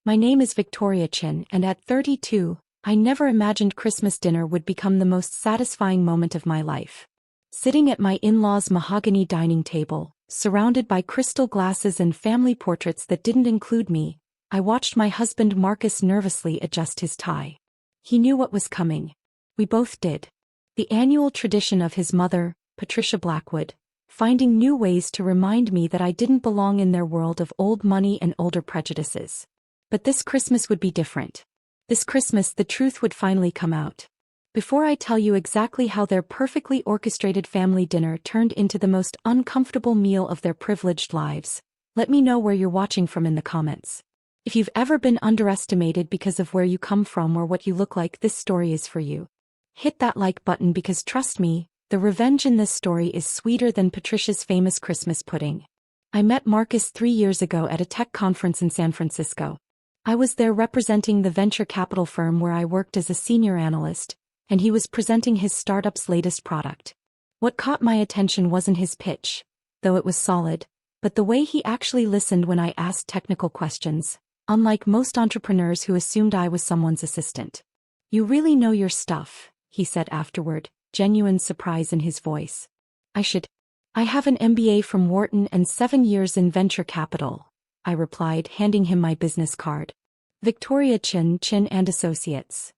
My name is Victoria Chen, and at 32, I never imagined Christmas dinner would become the most satisfying moment of my life. Sitting at my in-laws' mahogany dining table, surrounded by crystal glasses and family portraits that didn't include me, I watched my husband Marcus nervously adjust his tie. He knew what was coming. We both did. The annual tradition of his mother, Patricia Blackwood, finding new ways to remind me that I didn't belong in their world of old money and older prejudices. But this Christmas would be different. This Christmas the truth would finally come out. Before I tell you exactly how their perfectly orchestrated family dinner turned into the most uncomfortable meal of their privileged lives, let me know where you're watching from in the comments. If you've ever been underestimated because of where you come from or what you look like, this story is for you. Hit that like button because trust me, the revenge in this story is sweeter than Patricia's famous Christmas pudding. I met Marcus 3 years ago at a tech conference in San Francisco. I was there representing the venture capital firm where I worked as a senior analyst, and he was presenting his startup's latest product. What caught my attention wasn't his pitch, though it was solid, but the way he actually listened when I asked technical questions, unlike most entrepreneurs who assumed I was someone's assistant. "You really know your stuff," he said afterward, genuine surprise in his voice. I have an MBA from Wharton and 7 years in venture capital," I replied, handing him my business card. Victoria Chen, Chen & Associates.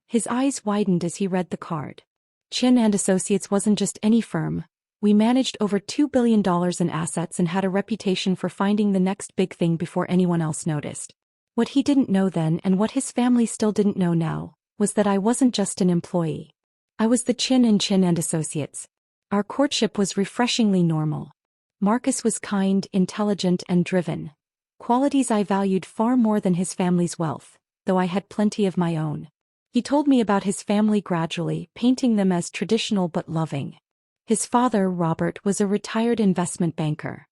His eyes widened as he read the card. Chen & Associates wasn't just any firm. We managed over $2 billion in assets and had a reputation for finding the next big thing before anyone else noticed. What he didn't know then, and what his family still didn't know now, was that I wasn't just an employee. I was the Chin in Chen & Associates. Our courtship was refreshingly normal. Marcus was kind, intelligent, and driven. Qualities I valued far more than his family's wealth, though I had plenty of my own. He told me about his family gradually, painting them as traditional but loving. His father, Robert, was a retired investment banker.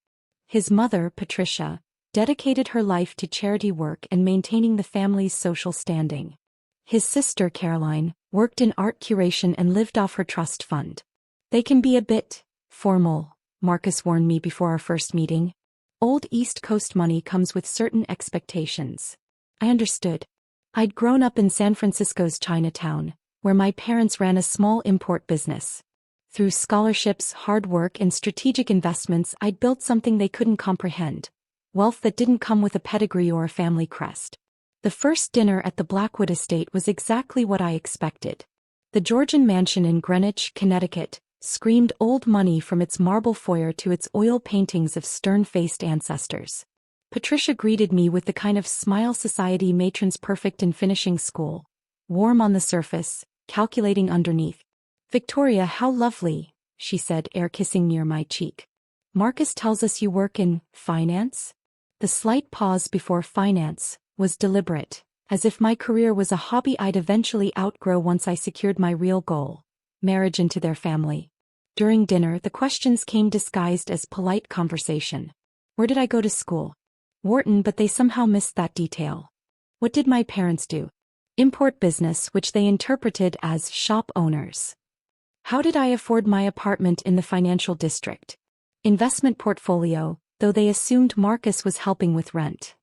His mother, Patricia, dedicated her life to charity work and maintaining the family's social standing. His sister, Caroline, worked in art curation and lived off her trust fund. "They can be a bit formal," Marcus warned me before our first meeting. "Old East Coast money comes with certain expectations." I understood. I'd grown up in San Francisco's Chinatown, where my parents ran a small import business. Through scholarships, hard work, and strategic investments, I'd built something they couldn't comprehend. Wealth that didn't come with a pedigree or a family crest. The first dinner at the Blackwood estate was exactly what I expected. The Georgian mansion in Greenwich, Connecticut, screamed old money from its marble foyer to its oil paintings of stern-faced ancestors. Patricia greeted me with the kind of smile society matrons perfect in finishing school. Warm on the surface, calculating underneath. "Victoria, how lovely," she said, air-kissing near my cheek. "Marcus tells us you work in finance?" The slight pause before finance was deliberate, as if my career was a hobby I'd eventually outgrow once I secured my real goal, marriage into their family. During dinner, the questions came disguised as polite conversation. Where did I go to school? Wharton, but they somehow missed that detail. What did my parents do? Import business, which they interpreted as shop owners. How did I afford my apartment in the financial district? Investment portfolio, though they assumed Marcus was helping with rent.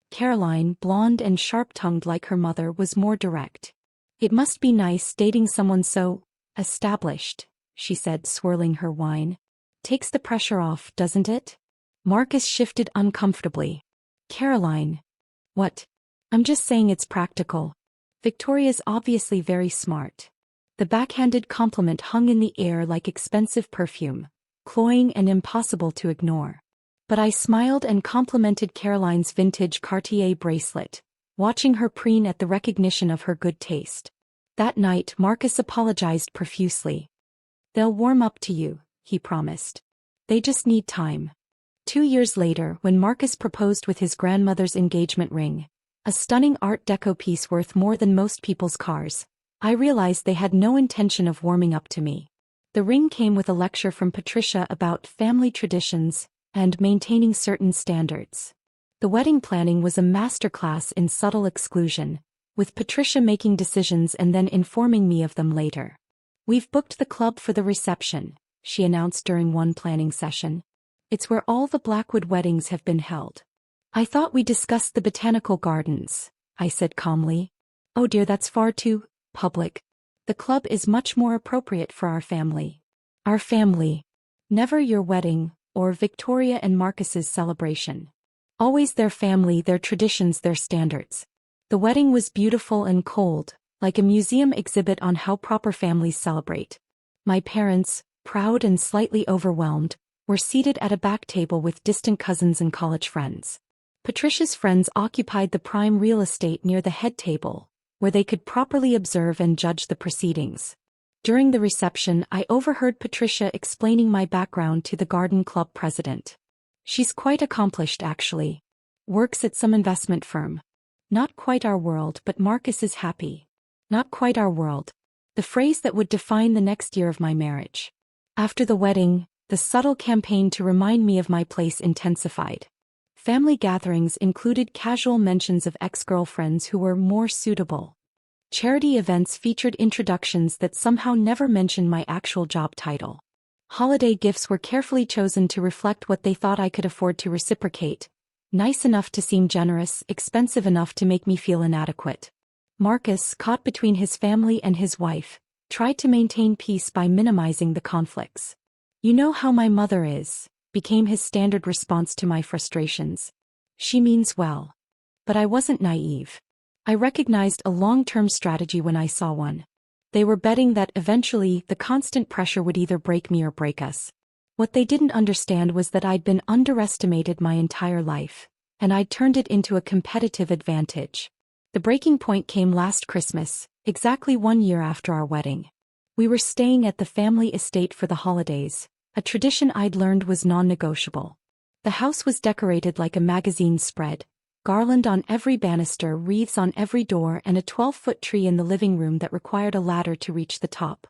Caroline, blonde and sharp-tongued like her mother, was more direct. "It must be nice dating someone so established," she said, swirling her wine. "Takes the pressure off, doesn't it?" Marcus shifted uncomfortably. "Caroline. What? I'm just saying it's practical. Victoria's obviously very smart." The backhanded compliment hung in the air like expensive perfume, cloying and impossible to ignore. But I smiled and complimented Caroline's vintage Cartier bracelet, watching her preen at the recognition of her good taste. That night, Marcus apologized profusely. "They'll warm up to you," he promised. "They just need time." 2 years later, when Marcus proposed with his grandmother's engagement ring, a stunning Art Deco piece worth more than most people's cars, I realized they had no intention of warming up to me. The ring came with a lecture from Patricia about family traditions and maintaining certain standards. The wedding planning was a masterclass in subtle exclusion, with Patricia making decisions and then informing me of them later. "We've booked the club for the reception," she announced during one planning session. "It's where all the Blackwood weddings have been held." I thought we discussed the botanical gardens, I said calmly. Oh dear, that's far too public. The club is much more appropriate for our family. Our family. Never your wedding, or Victoria and Marcus's celebration. Always their family, their traditions, their standards. The wedding was beautiful and cold, like a museum exhibit on how proper families celebrate. My parents, proud and slightly overwhelmed, were seated at a back table with distant cousins and college friends. Patricia's friends occupied the prime real estate near the head table, where they could properly observe and judge the proceedings. During the reception, I overheard Patricia explaining my background to the garden club president. She's quite accomplished, actually. Works at some investment firm. Not quite our world, but Marcus is happy. Not quite our world. The phrase that would define the next year of my marriage. After the wedding, the subtle campaign to remind me of my place intensified. Family gatherings included casual mentions of ex-girlfriends who were more suitable. Charity events featured introductions that somehow never mentioned my actual job title. Holiday gifts were carefully chosen to reflect what they thought I could afford to reciprocate. Nice enough to seem generous, expensive enough to make me feel inadequate. Marcus, caught between his family and his wife, tried to maintain peace by minimizing the conflicts. "You know how my mother is," became his standard response to my frustrations. "She means well." But I wasn't naive. I recognized a long-term strategy when I saw one. They were betting that eventually the constant pressure would either break me or break us. What they didn't understand was that I'd been underestimated my entire life, and I'd turned it into a competitive advantage. The breaking point came last Christmas, exactly 1 year after our wedding. We were staying at the family estate for the holidays, a tradition I'd learned was non-negotiable. The house was decorated like a magazine spread, garland on every banister, wreaths on every door, and a 12-foot tree in the living room that required a ladder to reach the top.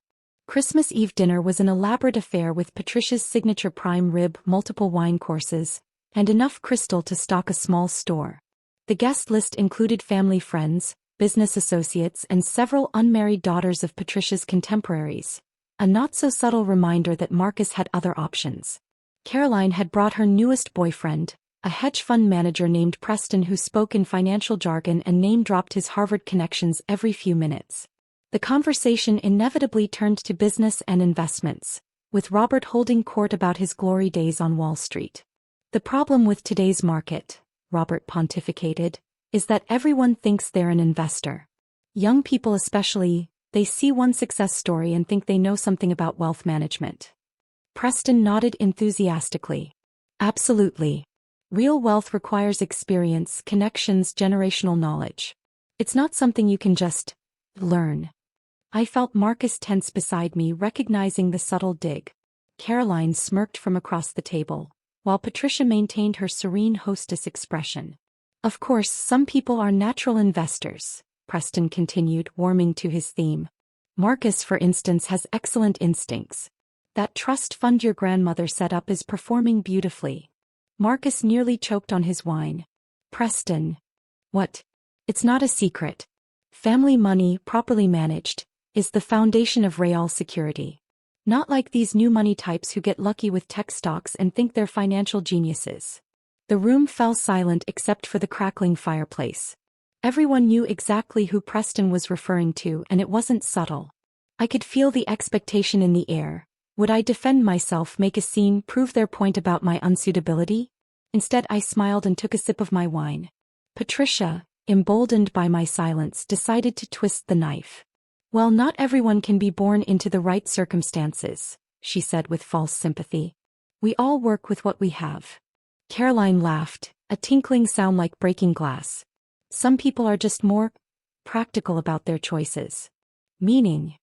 Christmas Eve dinner was an elaborate affair with Patricia's signature prime rib, multiple wine courses, and enough crystal to stock a small store. The guest list included family friends, business associates, and several unmarried daughters of Patricia's contemporaries, a not-so-subtle reminder that Marcus had other options. Caroline had brought her newest boyfriend, a hedge fund manager named Preston who spoke in financial jargon and name-dropped his Harvard connections every few minutes. The conversation inevitably turned to business and investments, with Robert holding court about his glory days on Wall Street. "The problem with today's market," Robert pontificated, "is that everyone thinks they're an investor. Young people especially, they see one success story and think they know something about wealth management." Preston nodded enthusiastically. "Absolutely. Real wealth requires experience, connections, generational knowledge. It's not something you can just learn." I felt Marcus tense beside me, recognizing the subtle dig. Caroline smirked from across the table, while Patricia maintained her serene hostess expression. "Of course, some people are natural investors," Preston continued, warming to his theme. "Marcus, for instance, has excellent instincts. That trust fund your grandmother set up is performing beautifully." Marcus nearly choked on his wine. "Preston." "What?" "It's not a secret. Family money, properly managed, is the foundation of real security. Not like these new money types who get lucky with tech stocks and think they're financial geniuses." The room fell silent except for the crackling fireplace. Everyone knew exactly who Preston was referring to, and it wasn't subtle. I could feel the expectation in the air. Would I defend myself, make a scene, prove their point about my unsuitability? Instead, I smiled and took a sip of my wine. Patricia, emboldened by my silence, decided to twist the knife. "Well, not everyone can be born into the right circumstances," she said with false sympathy. "We all work with what we have." Caroline laughed, a tinkling sound like breaking glass. "Some people are just more practical about their choices." "Meaning?"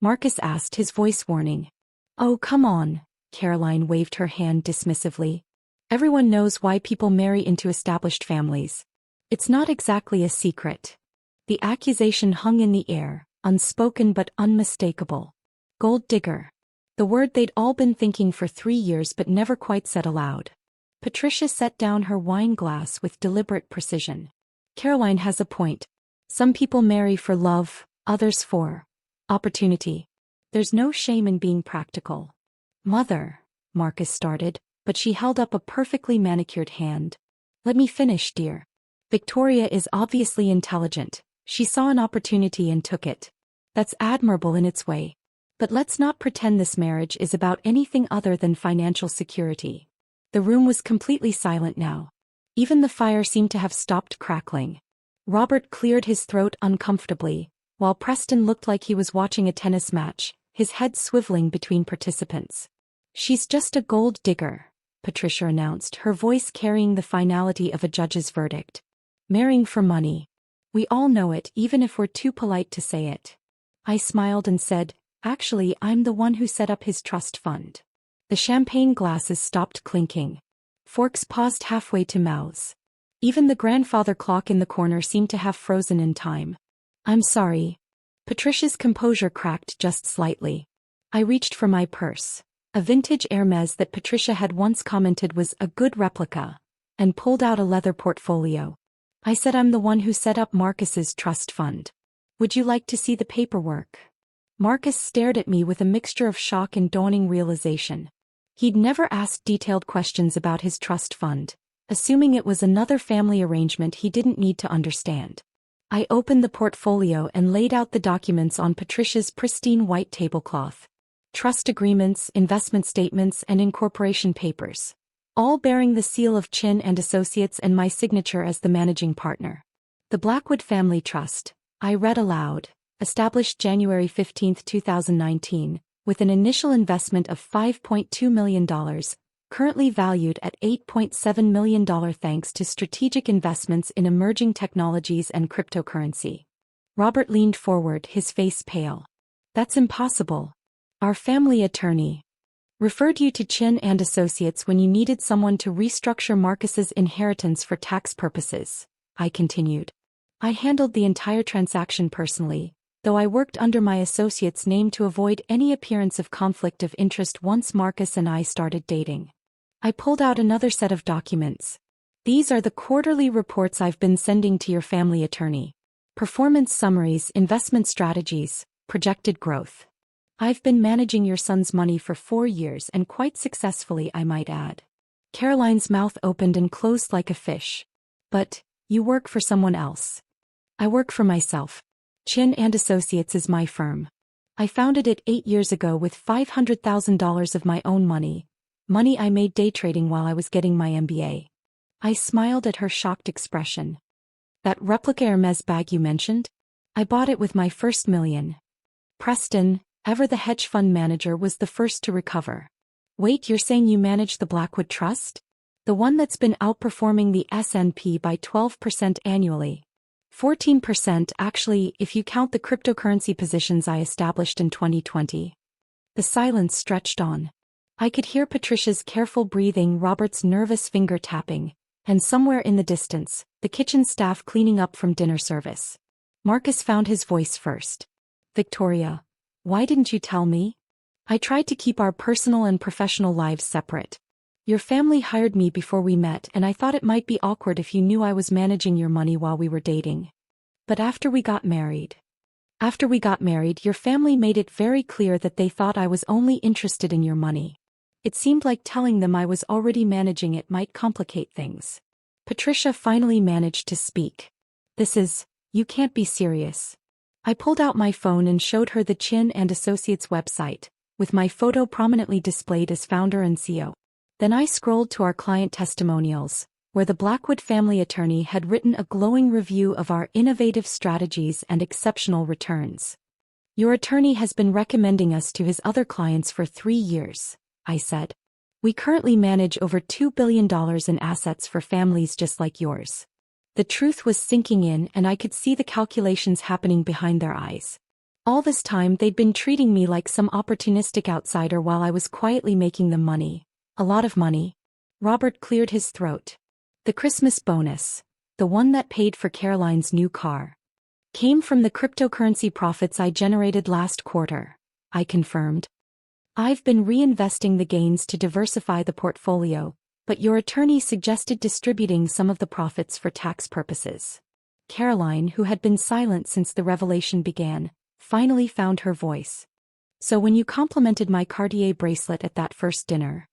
Marcus asked, his voice warning. "Oh, come on," Caroline waved her hand dismissively. "Everyone knows why people marry into established families. It's not exactly a secret." The accusation hung in the air, unspoken but unmistakable. Gold digger. The word they'd all been thinking for 3 years but never quite said aloud. Patricia set down her wine glass with deliberate precision. "Caroline has a point. Some people marry for love, others for opportunity. There's no shame in being practical." "Mother," Marcus started, but she held up a perfectly manicured hand. Let me finish, dear. Victoria is obviously intelligent. She saw an opportunity and took it. That's admirable in its way. But let's not pretend this marriage is about anything other than financial security. The room was completely silent now. Even the fire seemed to have stopped crackling. Robert cleared his throat uncomfortably, while Preston looked like he was watching a tennis match, his head swiveling between participants. She's just a gold digger, Patricia announced, her voice carrying the finality of a judge's verdict. Marrying for money. We all know it, even if we're too polite to say it. I smiled and said, actually, I'm the one who set up his trust fund. The champagne glasses stopped clinking. Forks paused halfway to mouths. Even the grandfather clock in the corner seemed to have frozen in time. I'm sorry. Patricia's composure cracked just slightly. I reached for my purse. A vintage Hermes that Patricia had once commented was a good replica, and pulled out a leather portfolio. I said, I'm the one who set up Marcus's trust fund. Would you like to see the paperwork? Marcus stared at me with a mixture of shock and dawning realization. He'd never asked detailed questions about his trust fund, assuming it was another family arrangement he didn't need to understand. I opened the portfolio and laid out the documents on Patricia's pristine white tablecloth. Trust agreements, investment statements, and incorporation papers, all bearing the seal of Chen and Associates and my signature as the managing partner. The Blackwood Family Trust, I read aloud, established January 15, 2019, with an initial investment of $5.2 million, currently valued at $8.7 million thanks to strategic investments in emerging technologies and cryptocurrency. Robert leaned forward, his face pale. That's impossible. Our family attorney referred you to Chen and Associates when you needed someone to restructure Marcus's inheritance for tax purposes, I continued. I handled the entire transaction personally, though I worked under my associate's name to avoid any appearance of conflict of interest once Marcus and I started dating. I pulled out another set of documents. These are the quarterly reports I've been sending to your family attorney. Performance summaries, investment strategies, projected growth. I've been managing your son's money for 4 years and quite successfully, I might add. Caroline's mouth opened and closed like a fish. But, you work for someone else. I work for myself. Chen and Associates is my firm. I founded it 8 years ago with $500,000 of my own money I made day trading while I was getting my MBA. I smiled at her shocked expression. That replica Hermes bag you mentioned? I bought it with my first million. Preston, ever the hedge fund manager, was the first to recover. Wait, you're saying you manage the Blackwood Trust? The one that's been outperforming the S&P by 12% annually. 14% actually, if you count the cryptocurrency positions I established in 2020. The silence stretched on. I could hear Patricia's careful breathing, Robert's nervous finger tapping, and somewhere in the distance, the kitchen staff cleaning up from dinner service. Marcus found his voice first. Victoria, why didn't you tell me? I tried to keep our personal and professional lives separate. Your family hired me before we met, and I thought it might be awkward if you knew I was managing your money while we were dating. But after we got married, your family made it very clear that they thought I was only interested in your money. It seemed like telling them I was already managing it might complicate things. Patricia finally managed to speak. You can't be serious. I pulled out my phone and showed her the Chen and Associates website, with my photo prominently displayed as founder and CEO. Then I scrolled to our client testimonials, where the Blackwood family attorney had written a glowing review of our innovative strategies and exceptional returns. Your attorney has been recommending us to his other clients for 3 years, I said. We currently manage over $2 billion in assets for families just like yours. The truth was sinking in, and I could see the calculations happening behind their eyes. All this time they'd been treating me like some opportunistic outsider while I was quietly making them money. A lot of money. Robert cleared his throat. The Christmas bonus, the one that paid for Caroline's new car, came from the cryptocurrency profits I generated last quarter, I confirmed. I've been reinvesting the gains to diversify the portfolio, but your attorney suggested distributing some of the profits for tax purposes. Caroline, who had been silent since the revelation began, finally found her voice. So when you complimented my Cartier bracelet at that first dinner,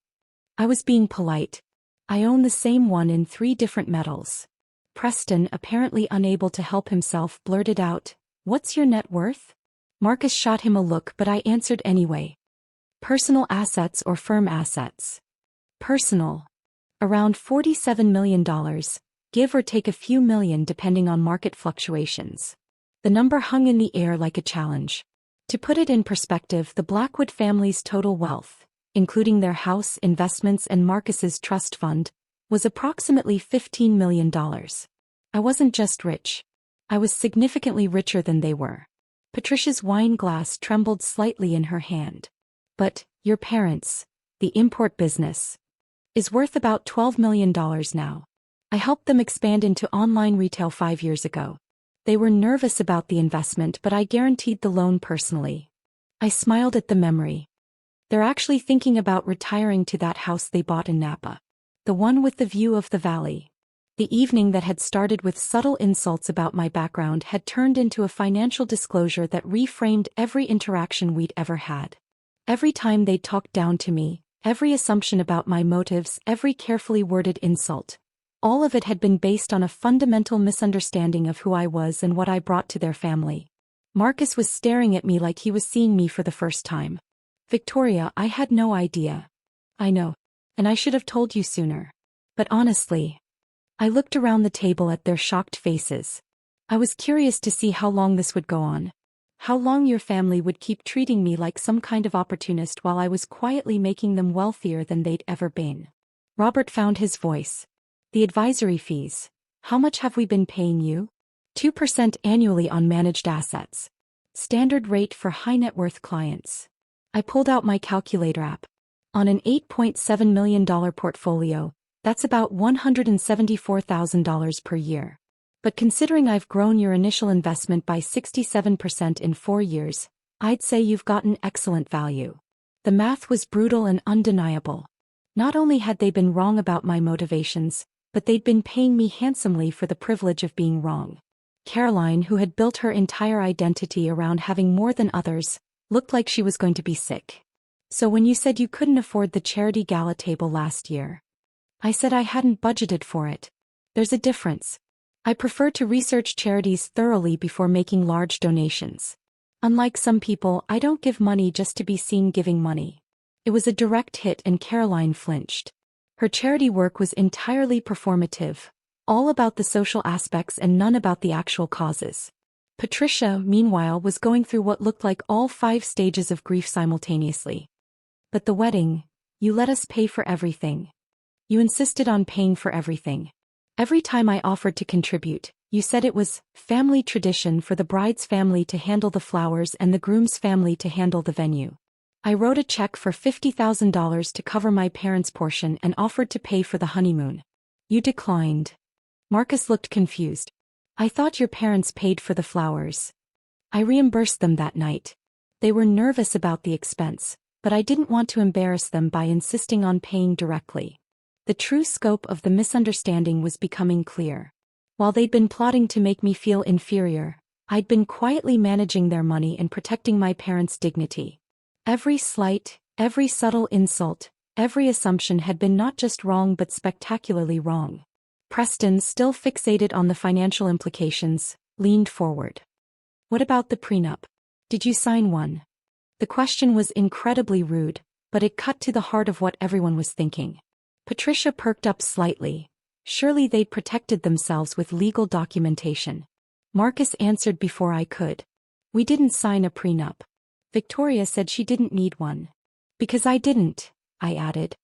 I was being polite. I own the same one in 3 different metals. Preston, apparently unable to help himself, blurted out, "What's your net worth?" Marcus shot him a look, but I answered anyway. "Personal assets or firm assets?" "Personal. Around $47 million, give or take a few million depending on market fluctuations." The number hung in the air like a challenge. To put it in perspective, the Blackwood family's total wealth, including their house, investments and Marcus's trust fund, was approximately $15 million. I wasn't just rich. I was significantly richer than they were. Patricia's wine glass trembled slightly in her hand. "But, your parents, the import business, is worth about $12 million now. I helped them expand into online retail 5 years ago. They were nervous about the investment, but I guaranteed the loan personally." I smiled at the memory. "They're actually thinking about retiring to that house they bought in Napa. The one with the view of the valley." The evening that had started with subtle insults about my background had turned into a financial disclosure that reframed every interaction we'd ever had. Every time they talked down to me, every assumption about my motives, every carefully worded insult, all of it had been based on a fundamental misunderstanding of who I was and what I brought to their family. Marcus was staring at me like he was seeing me for the first time. "Victoria, I had no idea." "I know. And I should have told you sooner. But honestly..." I looked around the table at their shocked faces. I was curious to see how long this would go on. How long your family would keep treating me like some kind of opportunist while I was quietly making them wealthier than they'd ever been. Robert found his voice. "The advisory fees. How much have we been paying you?" 2% annually on managed assets. Standard rate for high net worth clients. I pulled out my calculator app. On an $8.7 million portfolio, that's about $174,000 per year. But considering I've grown your initial investment by 67% in 4 years, I'd say you've gotten excellent value. The math was brutal and undeniable. Not only had they been wrong about my motivations, but they'd been paying me handsomely for the privilege of being wrong. Caroline, who had built her entire identity around having more than others, looked like she was going to be sick. "So when you said you couldn't afford the charity gala table last year..." I said I hadn't budgeted for it. There's a difference. I prefer to research charities thoroughly before making large donations. Unlike some people, I don't give money just to be seen giving money. It was a direct hit and Caroline flinched. Her charity work was entirely performative, all about the social aspects and none about the actual causes. Patricia, meanwhile, was going through what looked like all 5 stages of grief simultaneously. "But the wedding, you let us pay for everything. You insisted on paying for everything. Every time I offered to contribute, you said it was family tradition for the bride's family to handle the flowers and the groom's family to handle the venue. I wrote a check for $50,000 to cover my parents' portion and offered to pay for the honeymoon. You declined." Marcus looked confused. "I thought your parents paid for the flowers." "I reimbursed them that night. They were nervous about the expense, but I didn't want to embarrass them by insisting on paying directly." The true scope of the misunderstanding was becoming clear. While they'd been plotting to make me feel inferior, I'd been quietly managing their money and protecting my parents' dignity. Every slight, every subtle insult, every assumption had been not just wrong but spectacularly wrong. Preston, still fixated on the financial implications, leaned forward. "What about the prenup? Did you sign one?" The question was incredibly rude, but it cut to the heart of what everyone was thinking. Patricia perked up slightly. Surely they'd protected themselves with legal documentation. Marcus answered before I could. "We didn't sign a prenup. Victoria said she didn't need one." "Because I didn't," I added.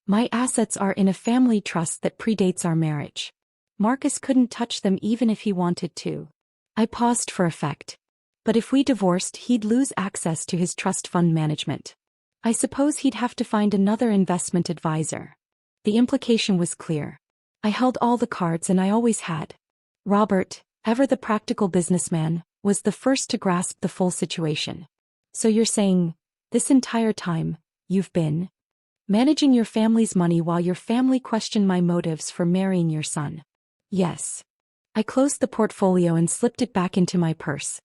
"My assets are in a family trust that predates our marriage. Marcus couldn't touch them even if he wanted to." I paused for effect. "But if we divorced, he'd lose access to his trust fund management. I suppose he'd have to find another investment advisor." The implication was clear. I held all the cards and I always had. Robert, ever the practical businessman, was the first to grasp the full situation. "So you're saying, this entire time, you've been managing your family's money while your family questioned my motives for marrying your son?" "Yes." I closed the portfolio and slipped it back into my purse.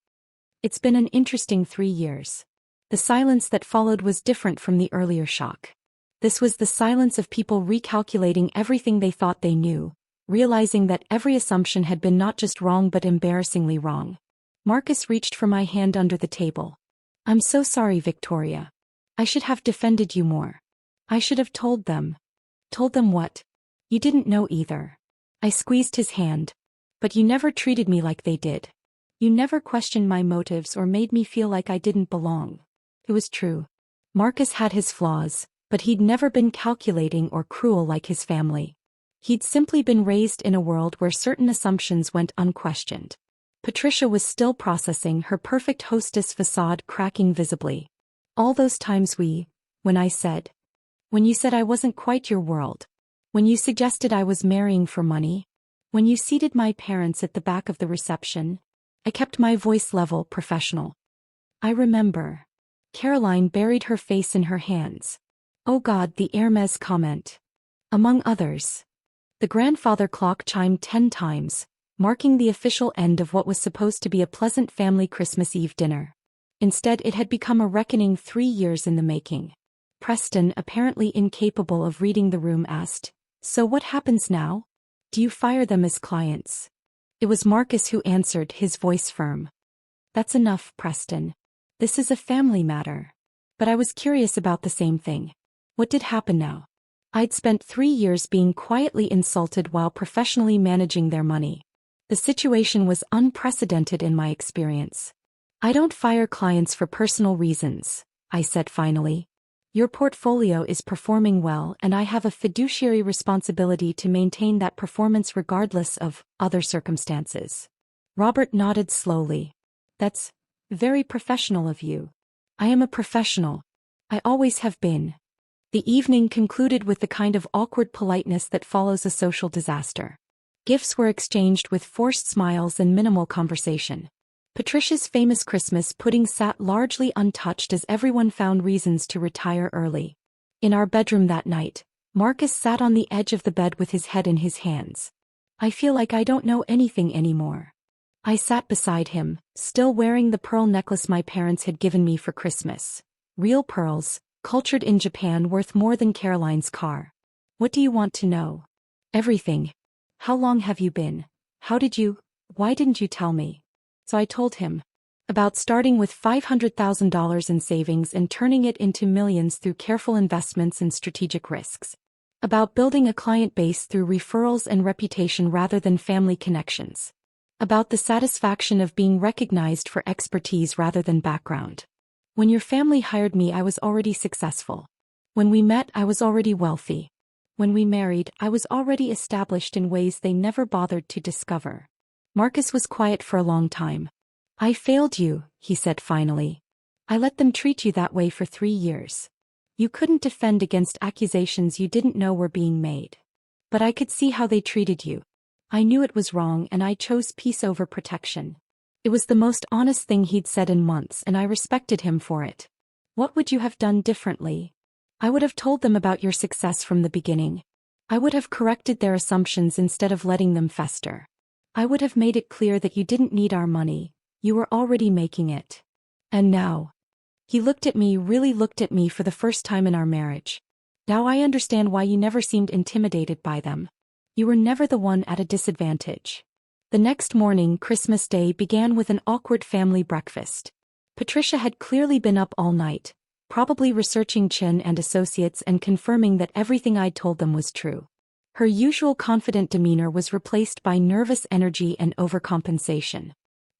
"It's been an interesting 3 years." The silence that followed was different from the earlier shock. This was the silence of people recalculating everything they thought they knew, realizing that every assumption had been not just wrong but embarrassingly wrong. Marcus reached for my hand under the table. "I'm so sorry, Victoria. I should have defended you more. I should have told them." "Told them what?" "You didn't know either." I squeezed his hand. "But you never treated me like they did. You never questioned my motives or made me feel like I didn't belong." It was true. Marcus had his flaws, but he'd never been calculating or cruel like his family. He'd simply been raised in a world where certain assumptions went unquestioned. Patricia was still processing, her perfect hostess facade cracking visibly. "All those times when you said I wasn't quite your world. When you suggested I was marrying for money. When you seated my parents at the back of the reception." I kept my voice level, professional. "I remember." Caroline buried her face in her hands. "Oh God," the Hermes comment. "Among others." The grandfather clock chimed 10 times, marking the official end of what was supposed to be a pleasant family Christmas Eve dinner. Instead, it had become a reckoning 3 years in the making. Preston, apparently incapable of reading the room, asked, "So what happens now? Do you fire them as clients?" It was Marcus who answered, his voice firm. "That's enough, Preston. This is a family matter." But I was curious about the same thing. What did happen now? I'd spent 3 years being quietly insulted while professionally managing their money. The situation was unprecedented in my experience. "I don't fire clients for personal reasons," I said finally. "Your portfolio is performing well, and I have a fiduciary responsibility to maintain that performance regardless of other circumstances." Robert nodded slowly. "That's very professional of you." "I am a professional. I always have been." The evening concluded with the kind of awkward politeness that follows a social disaster. Gifts were exchanged with forced smiles and minimal conversation. Patricia's famous Christmas pudding sat largely untouched as everyone found reasons to retire early. In our bedroom that night, Marcus sat on the edge of the bed with his head in his hands. "I feel like I don't know anything anymore." I sat beside him, still wearing the pearl necklace my parents had given me for Christmas. Real pearls, cultured in Japan, worth more than Caroline's car. "What do you want to know?" "Everything. How long have you been? Why didn't you tell me?" So I told him. About starting with $500,000 in savings and turning it into millions through careful investments and strategic risks. About building a client base through referrals and reputation rather than family connections. About the satisfaction of being recognized for expertise rather than background. When your family hired me, I was already successful. When we met, I was already wealthy. When we married, I was already established in ways they never bothered to discover. Marcus was quiet for a long time. "I failed you," he said finally. "I let them treat you that way for 3 years. You couldn't defend against accusations you didn't know were being made. But I could see how they treated you. I knew it was wrong, and I chose peace over protection." It was the most honest thing he'd said in months, and I respected him for it. "What would you have done differently?" "I would have told them about your success from the beginning. I would have corrected their assumptions instead of letting them fester. I would have made it clear that you didn't need our money, you were already making it. And now." He really looked at me for the first time in our marriage. "Now I understand why you never seemed intimidated by them. You were never the one at a disadvantage." The next morning, Christmas Day, began with an awkward family breakfast. Patricia had clearly been up all night, probably researching Chen and Associates and confirming that everything I'd told them was true. Her usual confident demeanor was replaced by nervous energy and overcompensation.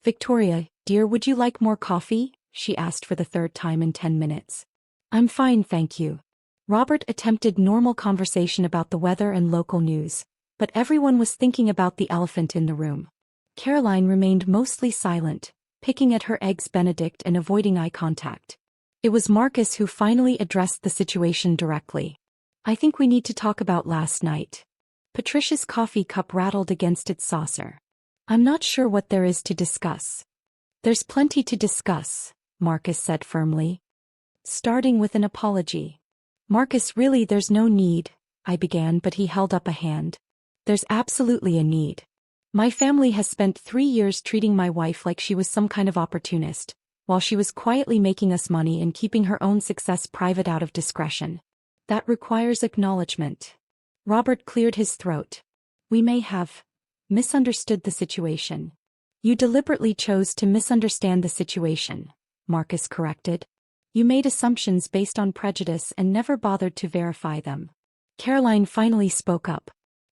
"Victoria, dear, would you like more coffee?" she asked for the 3rd time in 10 minutes. "I'm fine, thank you." Robert attempted normal conversation about the weather and local news, but everyone was thinking about the elephant in the room. Caroline remained mostly silent, picking at her eggs Benedict and avoiding eye contact. It was Marcus who finally addressed the situation directly. "I think we need to talk about last night." Patricia's coffee cup rattled against its saucer. "I'm not sure what there is to discuss." "There's plenty to discuss," Marcus said firmly. Starting with an apology. "Marcus, really, there's no need," I began, but he held up a hand. "There's absolutely a need. My family has spent 3 years treating my wife like she was some kind of opportunist, while she was quietly making us money and keeping her own success private out of discretion. That requires acknowledgement. Robert cleared his throat. We may have misunderstood the situation. You deliberately chose to misunderstand the situation, Marcus corrected. You made assumptions based on prejudice and never bothered to verify them. Caroline finally spoke up.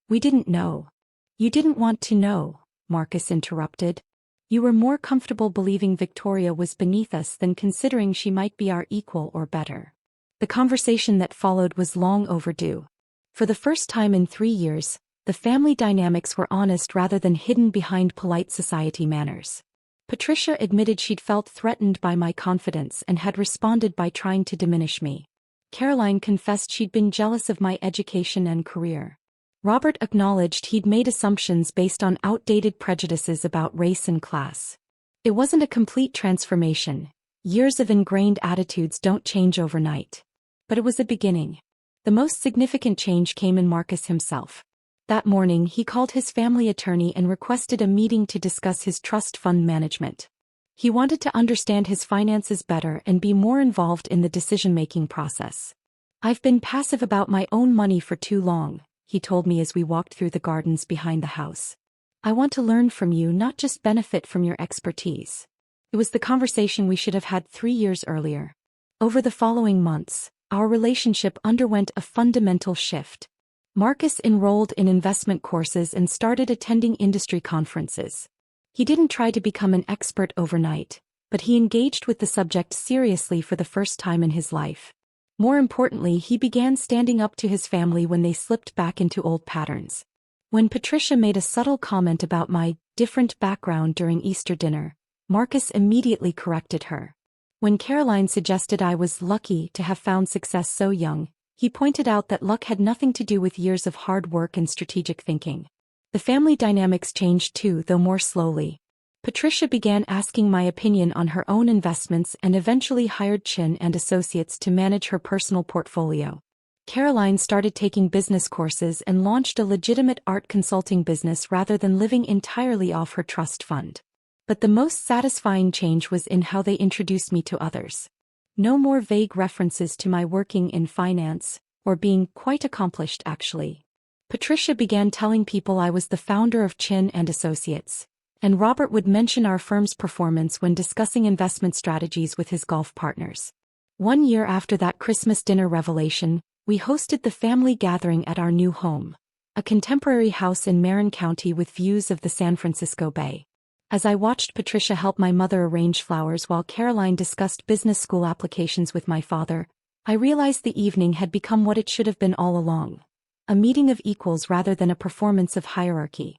We didn't know. You didn't want to know, Marcus interrupted. You were more comfortable believing Victoria was beneath us than considering she might be our equal or better. The conversation that followed was long overdue. For the first time in 3 years, the family dynamics were honest rather than hidden behind polite society manners. Patricia admitted she'd felt threatened by my confidence and had responded by trying to diminish me. Caroline confessed she'd been jealous of my education and career. Robert acknowledged he'd made assumptions based on outdated prejudices about race and class. It wasn't a complete transformation. Years of ingrained attitudes don't change overnight. But it was a beginning. The most significant change came in Marcus himself. That morning he called his family attorney and requested a meeting to discuss his trust fund management. He wanted to understand his finances better and be more involved in the decision-making process. I've been passive about my own money for too long, he told me as we walked through the gardens behind the house. I want to learn from you, not just benefit from your expertise. It was the conversation we should have had 3 years earlier. Over the following months, our relationship underwent a fundamental shift. Marcus enrolled in investment courses and started attending industry conferences. He didn't try to become an expert overnight, but he engaged with the subject seriously for the first time in his life. More importantly, he began standing up to his family when they slipped back into old patterns. When Patricia made a subtle comment about my different background during Easter dinner, Marcus immediately corrected her. When Caroline suggested I was lucky to have found success so young, he pointed out that luck had nothing to do with years of hard work and strategic thinking. The family dynamics changed too, though more slowly. Patricia began asking my opinion on her own investments and eventually hired Chen and Associates to manage her personal portfolio. Caroline started taking business courses and launched a legitimate art consulting business rather than living entirely off her trust fund. But the most satisfying change was in how they introduced me to others. No more vague references to my working in finance, or being quite accomplished actually. Patricia began telling people I was the founder of Chen and Associates, and Robert would mention our firm's performance when discussing investment strategies with his golf partners. 1 year after that Christmas dinner revelation, we hosted the family gathering at our new home, a contemporary house in Marin County with views of the San Francisco Bay. As I watched Patricia help my mother arrange flowers while Caroline discussed business school applications with my father, I realized the evening had become what it should have been all along. A meeting of equals rather than a performance of hierarchy.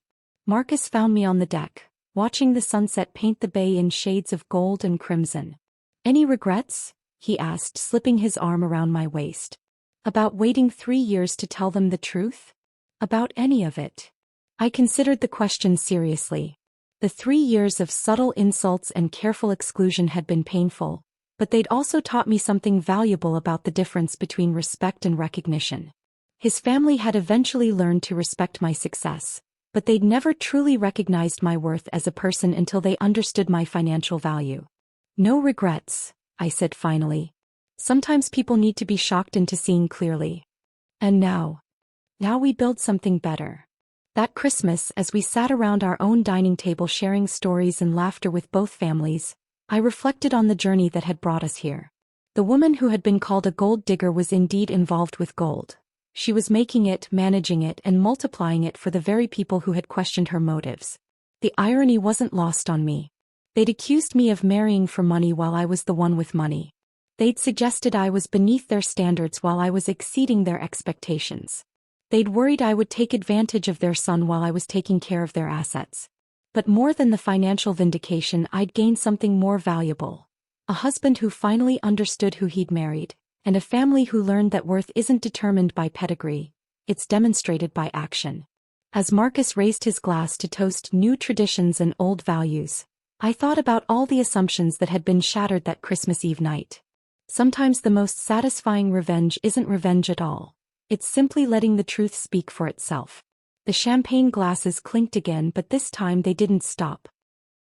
Marcus found me on the deck, watching the sunset paint the bay in shades of gold and crimson. Any regrets? He asked, slipping his arm around my waist. About waiting 3 years to tell them the truth? About any of it. I considered the question seriously. The 3 years of subtle insults and careful exclusion had been painful, but they'd also taught me something valuable about the difference between respect and recognition. His family had eventually learned to respect my success, but they'd never truly recognized my worth as a person until they understood my financial value. No regrets, I said finally. Sometimes people need to be shocked into seeing clearly. And now we build something better. That Christmas, as we sat around our own dining table sharing stories and laughter with both families, I reflected on the journey that had brought us here. The woman who had been called a gold digger was indeed involved with gold. She was making it, managing it, and multiplying it for the very people who had questioned her motives. The irony wasn't lost on me. They'd accused me of marrying for money while I was the one with money. They'd suggested I was beneath their standards while I was exceeding their expectations. They'd worried I would take advantage of their son while I was taking care of their assets. But more than the financial vindication, I'd gained something more valuable. A husband who finally understood who he'd married, and a family who learned that worth isn't determined by pedigree, it's demonstrated by action. As Marcus raised his glass to toast new traditions and old values, I thought about all the assumptions that had been shattered that Christmas Eve night. Sometimes the most satisfying revenge isn't revenge at all. It's simply letting the truth speak for itself. The champagne glasses clinked again, but this time they didn't stop.